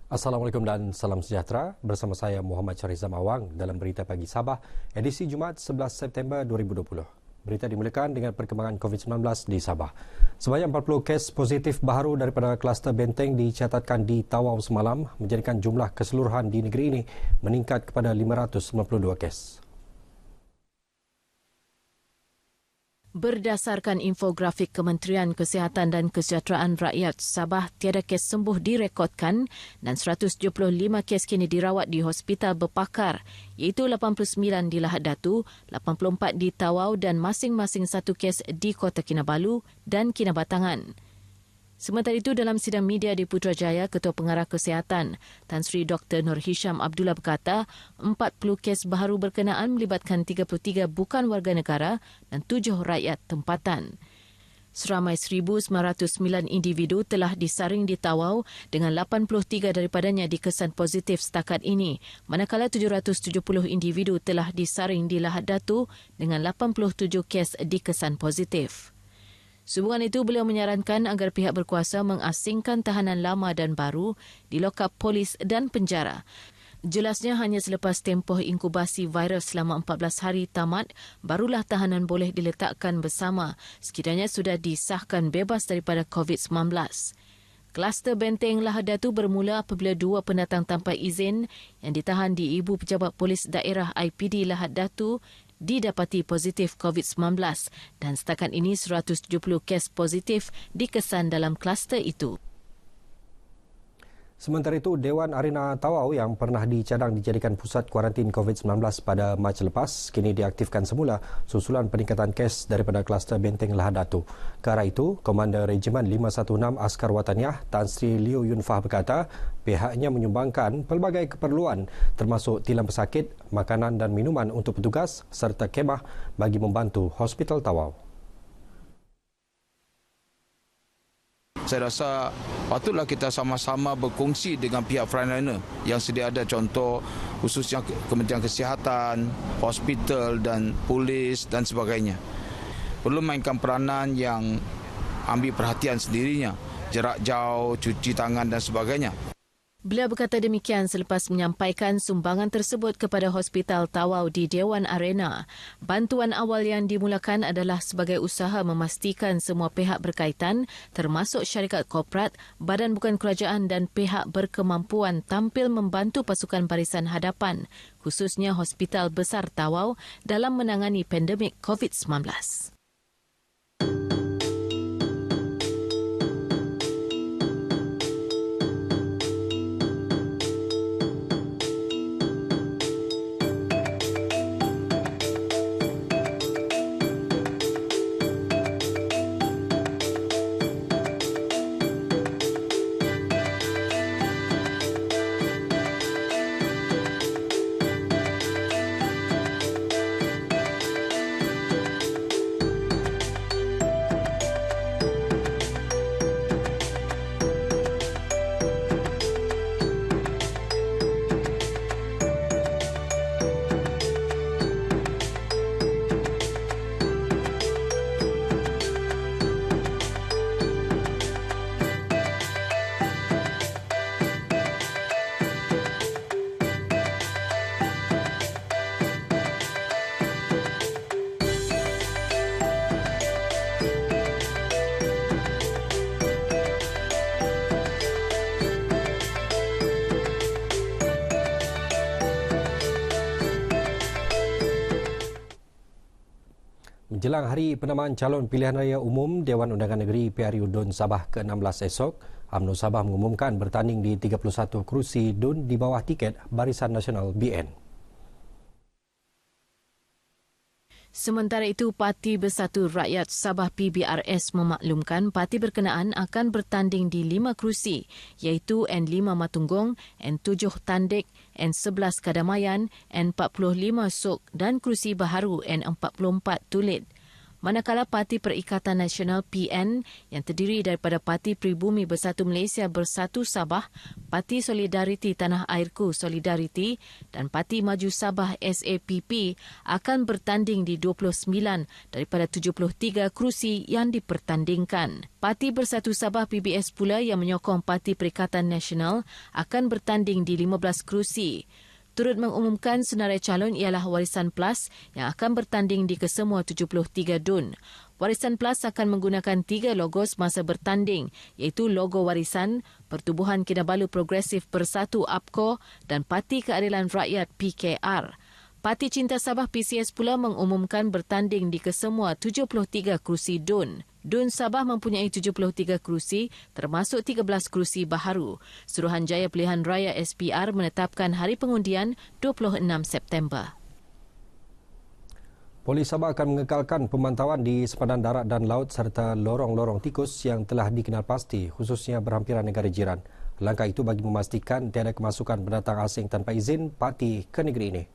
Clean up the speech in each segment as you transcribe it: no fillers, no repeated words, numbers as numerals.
Assalamualaikum dan salam sejahtera. Bersama saya Muhammad Syarizam Awang dalam Berita Pagi Sabah, edisi Jumaat 11 September 2020. Berita dimulakan dengan perkembangan COVID-19 di Sabah. Sebanyak 40 kes positif baru daripada kluster benteng dicatatkan di Tawau semalam, menjadikan jumlah keseluruhan di negeri ini meningkat kepada 592 kes. Berdasarkan infografik Kementerian Kesihatan dan Kesejahteraan Rakyat Sabah, tiada kes sembuh direkodkan dan 175 kes kini dirawat di hospital berpakar, iaitu 89 di Lahad Datu, 84 di Tawau dan masing-masing satu kes di Kota Kinabalu dan Kinabatangan. Sementara itu, dalam sidang media di Putrajaya, Ketua Pengarah Kesihatan Tan Sri Dr. Nur Hisham Abdullah berkata 40 kes baru berkenaan melibatkan 33 bukan warga negara dan 7 rakyat tempatan. Seramai 1,909 individu telah disaring di Tawau dengan 83 daripadanya dikesan positif setakat ini, manakala 770 individu telah disaring di Lahad Datu dengan 87 kes dikesan positif. Sehubungan itu, beliau menyarankan agar pihak berkuasa mengasingkan tahanan lama dan baru di lokap polis dan penjara. Jelasnya hanya selepas tempoh inkubasi virus selama 14 hari tamat, barulah tahanan boleh diletakkan bersama sekiranya sudah disahkan bebas daripada COVID-19. Kluster benteng Lahad Datu bermula apabila 2 pendatang tanpa izin yang ditahan di Ibu Pejabat Polis Daerah IPD Lahad Datu didapati positif COVID-19 dan setakat ini 170 kes positif dikesan dalam kluster itu. Sementara itu, Dewan Arena Tawau yang pernah dicadang dijadikan pusat kuarantin COVID-19 pada Mac lepas kini diaktifkan semula susulan peningkatan kes daripada kluster benteng Lahad Datu. Ke arah itu, Komander Regimen 516 Askar Wataniah Tan Sri Liu Yun Fah berkata pihaknya menyumbangkan pelbagai keperluan termasuk tilam pesakit, makanan dan minuman untuk petugas serta kemah bagi membantu Hospital Tawau. Saya rasa patutlah kita sama-sama berkongsi dengan pihak frontliner yang sedia ada, contoh khususnya Kementerian Kesihatan, hospital dan polis dan sebagainya. Perlu mainkan peranan yang ambil perhatian sendirinya, jarak jauh, cuci tangan dan sebagainya. Beliau berkata demikian selepas menyampaikan sumbangan tersebut kepada Hospital Tawau di Dewan Arena. Bantuan awal yang dimulakan adalah sebagai usaha memastikan semua pihak berkaitan termasuk syarikat korporat, badan bukan kerajaan dan pihak berkemampuan tampil membantu pasukan barisan hadapan, khususnya Hospital Besar Tawau dalam menangani pandemik COVID-19. Menjelang hari penamaan calon pilihan raya umum Dewan Undangan Negeri PRU DUN Sabah ke-16 esok, UMNO Sabah mengumumkan bertanding di 31 kerusi DUN di bawah tiket Barisan Nasional BN. Sementara itu, Parti Bersatu Rakyat Sabah PBRS memaklumkan parti berkenaan akan bertanding di 5 kerusi iaitu N5 Matunggung, N7 Tandik, N11 Kadamayan, N45 Sok dan kerusi baharu N44 Tulid. Manakala Parti Perikatan Nasional PN yang terdiri daripada Parti Pribumi Bersatu Malaysia Bersatu Sabah, Parti Solidariti Tanah Airku Solidariti dan Parti Maju Sabah SAPP akan bertanding di 29 daripada 73 kerusi yang dipertandingkan. Parti Bersatu Sabah PBS pula yang menyokong Parti Perikatan Nasional akan bertanding di 15 kerusi. Turut mengumumkan senarai calon ialah Warisan Plus yang akan bertanding di kesemua 73 DUN. Warisan Plus akan menggunakan 3 logo semasa bertanding iaitu logo Warisan, Pertubuhan Kinabalu Progresif Bersatu APKO dan Parti Keadilan Rakyat PKR. Parti Cinta Sabah PCS pula mengumumkan bertanding di kesemua 73 kerusi DUN. DUN Sabah mempunyai 73 kerusi termasuk 13 kerusi baharu. Suruhanjaya Pilihan Raya SPR menetapkan hari pengundian 26 September. Polis Sabah akan mengekalkan pemantauan di sepadan darat dan laut serta lorong-lorong tikus yang telah dikenal pasti khususnya berhampiran negara jiran. Langkah itu bagi memastikan tiada kemasukan pendatang asing tanpa izin parti ke negeri ini.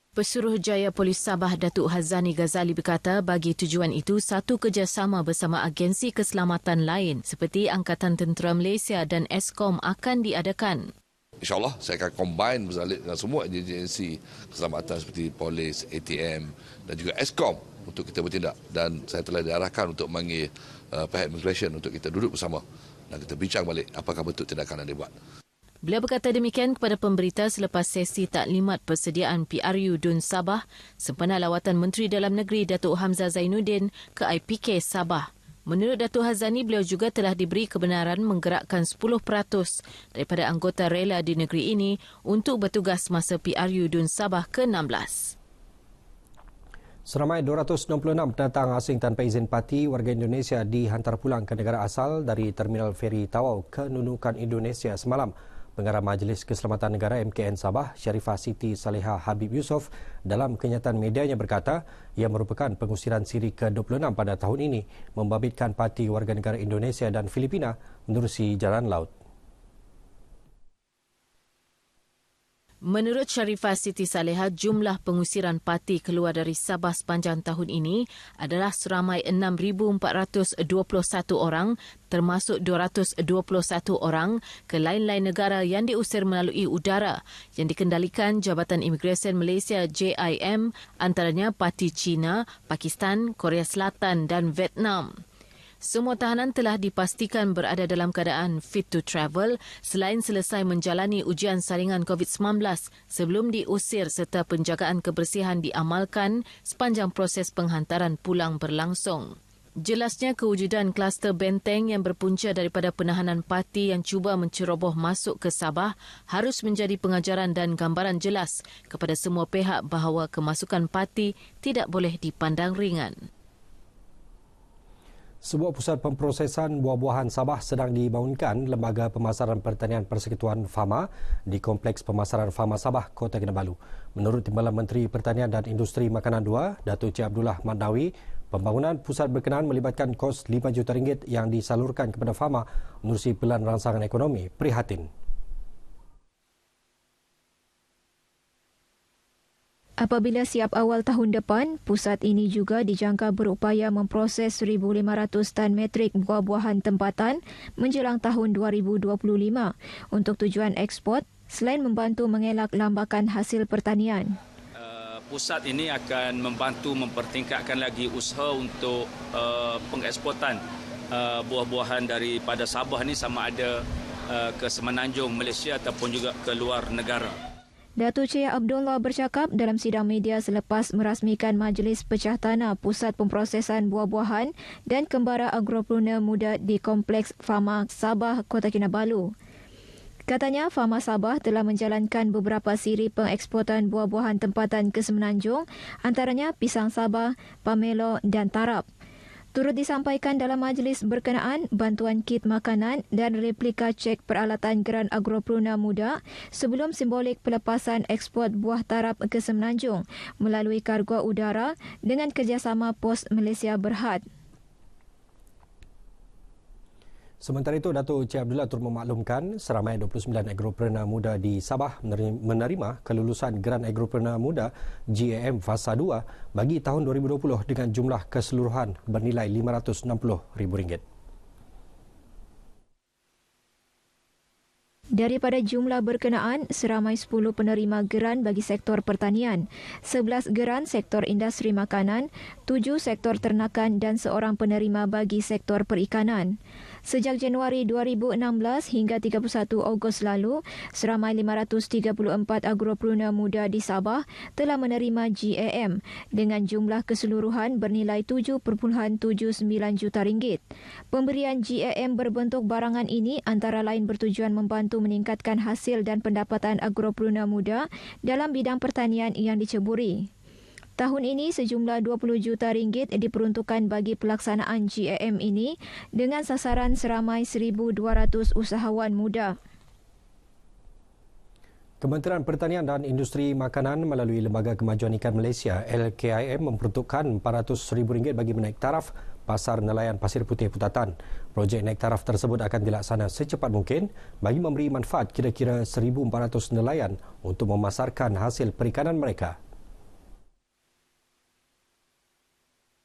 Pesuruhjaya Polis Sabah Datuk Hazani Ghazali berkata bagi tujuan itu satu kerjasama bersama agensi keselamatan lain seperti Angkatan Tentera Malaysia dan Eskom akan diadakan. InsyaAllah saya akan combine bersalik dengan semua agensi keselamatan seperti polis, ATM dan juga Eskom untuk kita bertindak. Dan saya telah diarahkan untuk memanggil pihak immigration untuk kita duduk bersama dan kita bincang balik apakah betul tindakan yang dibuat. Beliau berkata demikian kepada pemberita selepas sesi taklimat persediaan PRU DUN Sabah sempena lawatan Menteri Dalam Negeri Datuk Hamzah Zainuddin ke IPK Sabah. Menurut Datuk Hazani, beliau juga telah diberi kebenaran menggerakkan 10% daripada anggota rela di negeri ini untuk bertugas masa PRU DUN Sabah ke-16. Seramai 266 pendatang asing tanpa izin parti warga Indonesia dihantar pulang ke negara asal dari Terminal Feri Tawau ke Nunukan Indonesia semalam. Pengarah Majlis Keselamatan Negara MKN Sabah, Sharifah Siti Saleha Habib Yusof, dalam kenyataan medianya berkata ia merupakan pengusiran siri ke-26 pada tahun ini membabitkan parti warga negara Indonesia dan Filipina menerusi jalan laut. Menurut Sharifah Siti Saleha, jumlah pengusiran parti keluar dari Sabah sepanjang tahun ini adalah seramai 6,421 orang termasuk 221 orang ke lain-lain negara yang diusir melalui udara yang dikendalikan Jabatan Imigresen Malaysia JIM, antaranya parti China, Pakistan, Korea Selatan dan Vietnam. Semua tahanan telah dipastikan berada dalam keadaan fit to travel selain selesai menjalani ujian saringan COVID-19 sebelum diusir serta penjagaan kebersihan diamalkan sepanjang proses penghantaran pulang berlangsung. Jelasnya kewujudan kluster benteng yang berpunca daripada penahanan parti yang cuba menceroboh masuk ke Sabah harus menjadi pengajaran dan gambaran jelas kepada semua pihak bahawa kemasukan parti tidak boleh dipandang ringan. Sebuah pusat pemprosesan buah-buahan Sabah sedang dibangunkan Lembaga Pemasaran Pertanian Persekutuan Fama di Kompleks Pemasaran Fama Sabah, Kota Kinabalu. Menurut Timbalan Menteri Pertanian dan Industri Makanan 2, Datuk Cik Abdullah Madnawi, pembangunan pusat berkenaan melibatkan kos RM5 juta yang disalurkan kepada Fama menerusi Pelan Rangsangan Ekonomi Prihatin. Apabila siap awal tahun depan, pusat ini juga dijangka berupaya memproses 1,500 tan metrik buah-buahan tempatan menjelang tahun 2025 untuk tujuan ekspor selain membantu mengelak lambakan hasil pertanian. Pusat ini akan membantu mempertingkatkan lagi usaha untuk pengeksportan buah-buahan daripada Sabah ni sama ada ke Semenanjung Malaysia ataupun juga ke luar negara. Datuk Cik Abdullah bercakap dalam sidang media selepas merasmikan Majlis Pecah Tanah Pusat Pemprosesan Buah-buahan dan Kembara Agropreneur Muda di Kompleks Fama Sabah, Kota Kinabalu. Katanya, Fama Sabah telah menjalankan beberapa siri pengeksportan buah-buahan tempatan ke Semenanjung, antaranya pisang Sabah, pamelo dan tarap. Turut disampaikan dalam majlis berkenaan bantuan kit makanan dan replika cek peralatan Geran Agropreneur Muda sebelum simbolik pelepasan ekspor buah tarap ke Semenanjung melalui kargo udara dengan kerjasama Pos Malaysia Berhad. Sementara itu, Datuk Cik Abdullah turut memaklumkan seramai 29 agropreneur muda di Sabah menerima kelulusan Geran Agropreneur Muda GAM Fasa 2 bagi tahun 2020 dengan jumlah keseluruhan bernilai RM560,000. Daripada jumlah berkenaan, seramai 10 penerima geran bagi sektor pertanian, 11 geran sektor industri makanan, 7 sektor ternakan dan seorang penerima bagi sektor perikanan. Sejak Januari 2016 hingga 31 Ogos lalu, seramai 534 agropreneur muda di Sabah telah menerima GAM dengan jumlah keseluruhan bernilai RM7.79 juta. Pemberian GAM berbentuk barangan ini antara lain bertujuan membantu meningkatkan hasil dan pendapatan agropreneur muda dalam bidang pertanian yang diceburi. Tahun ini sejumlah RM20 juta diperuntukkan bagi pelaksanaan GAM ini dengan sasaran seramai 1,200 usahawan muda. Kementerian Pertanian dan Industri Makanan melalui Lembaga Kemajuan Ikan Malaysia LKIM memperuntukkan RM400,000 bagi menaik taraf Pasar Nelayan Pasir Putih Putatan. Projek naik taraf tersebut akan dilaksana secepat mungkin bagi memberi manfaat kira-kira 1,400 nelayan untuk memasarkan hasil perikanan mereka.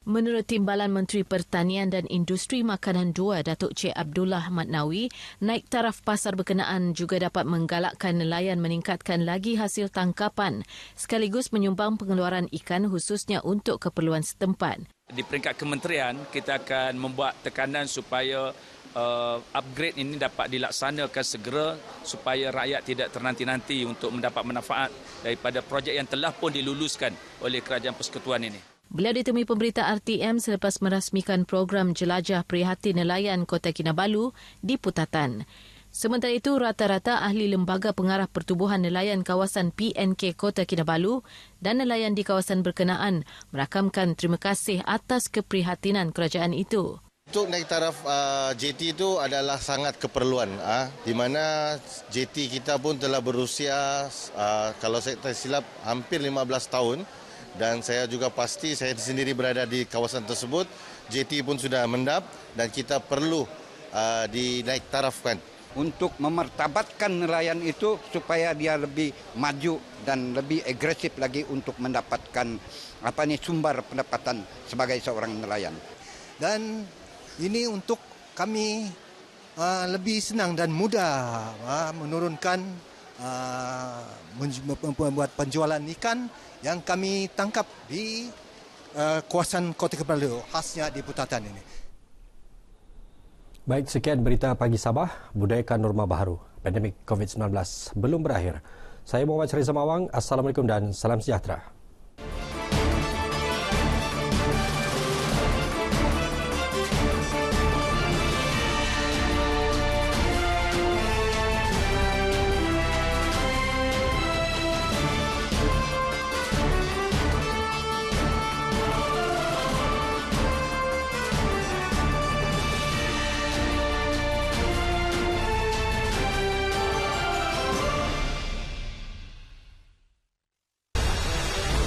Menurut Timbalan Menteri Pertanian dan Industri Makanan 2, Datuk Cik Abdullah Matnawi, naik taraf pasar berkenaan juga dapat menggalakkan nelayan meningkatkan lagi hasil tangkapan sekaligus menyumbang pengeluaran ikan khususnya untuk keperluan setempat. Di peringkat kementerian, kita akan membuat tekanan supaya upgrade ini dapat dilaksanakan segera supaya rakyat tidak ternanti-nanti untuk mendapat manfaat daripada projek yang telah pun diluluskan oleh Kerajaan Persekutuan ini. Beliau ditemui pemberita RTM selepas merasmikan program Jelajah Prihatin Nelayan Kota Kinabalu di Putatan. Sementara itu, rata-rata ahli Lembaga Pengarah Pertubuhan Nelayan kawasan PNK Kota Kinabalu dan nelayan di kawasan berkenaan merakamkan terima kasih atas keprihatinan kerajaan itu. Untuk naik taraf JT itu adalah sangat keperluan, di mana JT kita pun telah berusia, kalau saya tak silap, hampir 15 tahun. Dan saya juga pasti saya sendiri berada di kawasan tersebut, JT pun sudah mendap dan kita perlu dinaik tarafkan. Untuk memartabatkan nelayan itu supaya dia lebih maju dan lebih agresif lagi untuk mendapatkan sumber pendapatan sebagai seorang nelayan. Dan ini untuk kami lebih senang dan mudah menurunkan membuat penjualan ikan yang kami tangkap di kawasan Kota Kinabalu, khasnya di Putatan ini. Baik, sekian berita Pagi Sabah, budayakan norma baharu. Pandemik COVID-19 belum berakhir. Saya Muhammad Syariza Mawang, Assalamualaikum dan salam sejahtera.